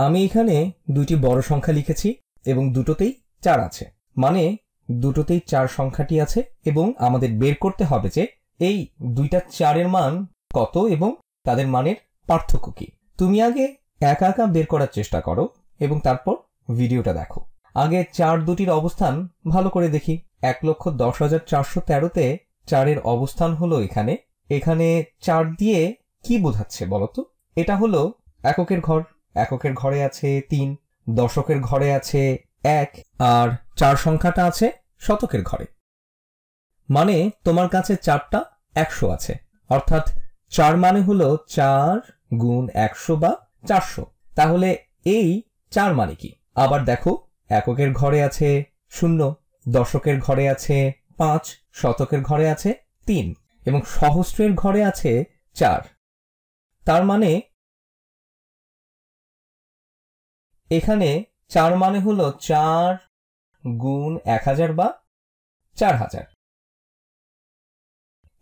আমি এখানে দুইটি বড় সংখ্যা লিখেছি এবং দুটোতেই 4 আছে, মানে দুটোতেই 4 সংখ্যাটি আছে এবং আমাদের বের করতে হবে যে এই দুইটা 4-এর মান কত এবং তাদের মানের পার্থক্য কি। তুমি আগে একা একা বের করার চেষ্টা করো এবং তারপর ভিডিওটা দেখো। আগে 4 দুটির অবস্থান ভালো করে দেখি। 1,10,413-তে 4-এর অবস্থান হলো এখানে। এখানে 4 দিয়ে কি বোঝাচ্ছে বলতো? এটা হলো এককের ঘর। এককের ঘরে আছে 3, দশকের ঘরে আছে 1, আর 4 সংখ্যাটা আছে শতকের ঘরে। মানে তোমার কাছে 4টা 100 আছে, অর্থাৎ 4 মানে হলো 4 গুণ 100 বা 400। তাহলে এই 4 মানে কি? আবার দেখো, এককের ঘরে আছে 0, দশকের ঘরে আছে 5, শতকের ঘরে আছে 3 এবং সহস্রের ঘরে আছে 4। তার মানে এখানে 4 মানে হলো 4 গুণ 1000 বা 4000।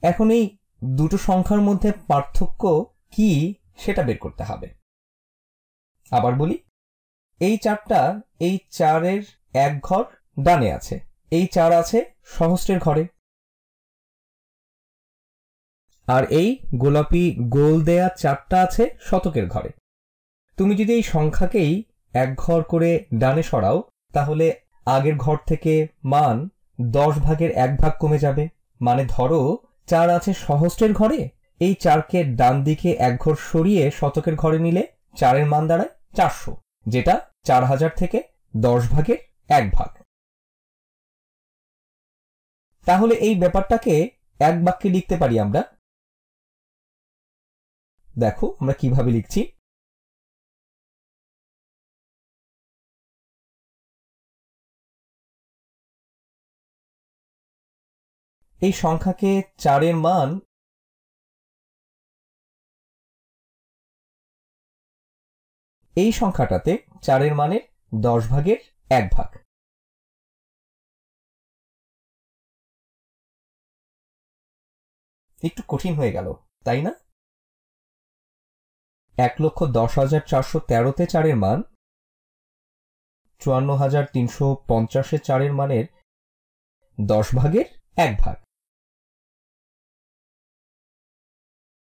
এখন এই দুটো সংখ্যার মধ্যে পার্থক্য কি সেটা বের করতে হবে। আবার বলি, এই 4টা এই 4-এর এক ঘর ডানে আছে, এই 4 আছে সহস্রের ঘরে, আর এই গোলাপি গোল দেয়া 4টা আছে শতকের ঘরে। তুমি যদি এই সংখ্যাকেই এক ঘর করে ডানে সরাও, তাহলে আগের ঘর থেকে মান 10 ভাগের 1 ভাগ কমে যাবে। মানে ধরো 4 আছে সহস্রের ঘরে, এই 4কে ডান দিকে এক ঘর সরিয়ে শতকের ঘরে নিলে 4-এর মান দাঁড়ায় 400, যেটা 4000 থেকে 10 ভাগের 1 ভাগ। তাহলে এই ব্যাপারটাকে এক বাক্যে লিখতে পারি আমরা। দেখো আমরা কিভাবে লিখছি। এই সংখ্যাকে 4-এর মান এই সংখ্যাটাতে 4-এর মানের 10 ভাগের 1 ভাগ। একটু কঠিন হয়ে গেল, তাই না? 1,10,413-তে 4-এর মান 54,350-এ 4-এর মানের 10 ভাগের 1 ভাগ।